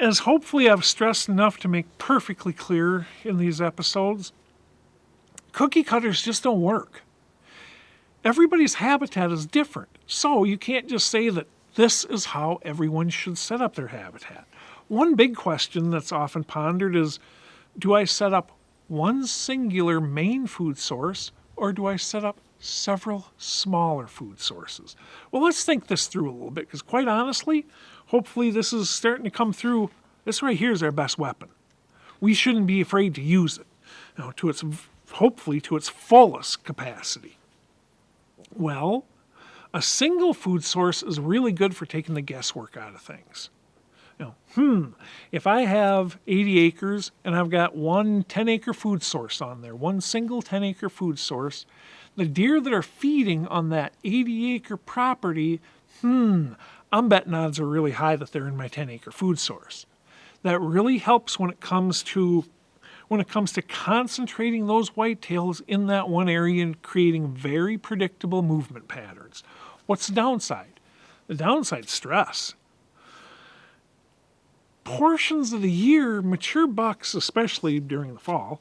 As hopefully I've stressed enough to make perfectly clear in these episodes, cookie cutters just don't work. Everybody's habitat is different, so you can't just say that this is how everyone should set up their habitat. One big question that's often pondered is, do I set up one singular main food source, or do I set up several smaller food sources? Well, let's think this through a little bit, because quite honestly, hopefully this is starting to come through. This right here is our best weapon. We shouldn't be afraid to use it, hopefully to its fullest capacity. Well, a single food source is really good for taking the guesswork out of things. If I have 80 acres and I've got one 10-acre food source on there, one single 10-acre food source, the deer that are feeding on that 80-acre property, I'm betting odds are really high that they're in my 10-acre food source. That really helps when it comes to concentrating those whitetails in that one area and creating very predictable movement patterns. What's the downside? The downside, stress. Portions of the year, mature bucks, especially during the fall,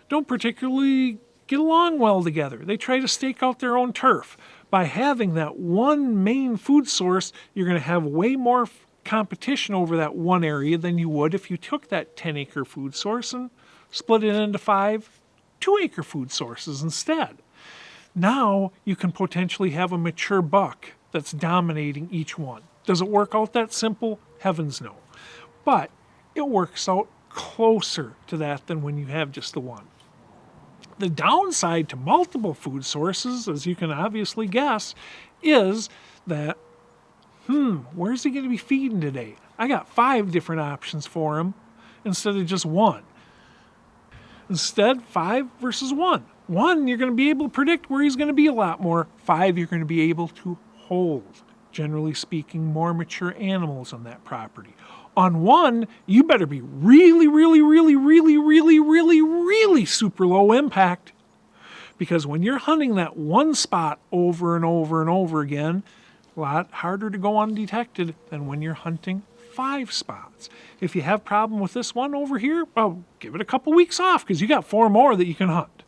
don't particularly get along well together. They try to stake out their own turf. By having that one main food source, you're going to have way more competition over that one area than you would if you took that 10-acre food source and split it into 5 2-acre food sources instead. Now you can potentially have a mature buck that's dominating each one. Does it work out that simple? Heavens no. But it works out closer to that than when you have just the one. The downside to multiple food sources, as you can obviously guess, is that, where's he going to be feeding today? I got 5 different options for him instead of just one. Instead, 5 versus 1. 1, you're going to be able to predict where he's going to be a lot more. 5, you're going to be able to hold, generally speaking, more mature animals on that property. On 1, you better be really, really, really, really, really, really, really super low impact. Because when you're hunting that one spot over and over and over again, a lot harder to go undetected than when you're hunting 5 spots. If you have a problem with this one over here, well, give it a couple weeks off because you got 4 more that you can hunt.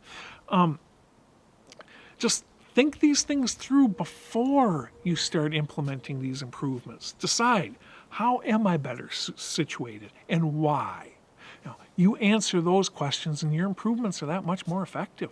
Just think these things through before you start implementing these improvements. Decide, how am I better situated and why? You answer those questions and your improvements are that much more effective.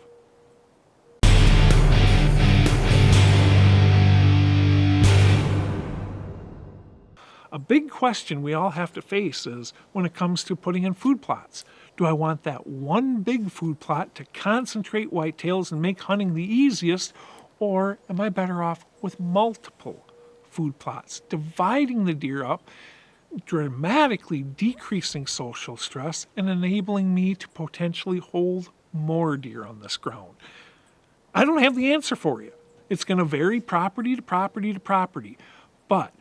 A big question we all have to face is when it comes to putting in food plots. Do I want that one big food plot to concentrate whitetails and make hunting the easiest, or am I better off with multiple food plots, dividing the deer up, dramatically decreasing social stress, and enabling me to potentially hold more deer on this ground? I don't have the answer for you. It's going to vary property to property to property, but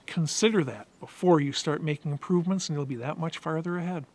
consider that before you start making improvements and you'll be that much farther ahead.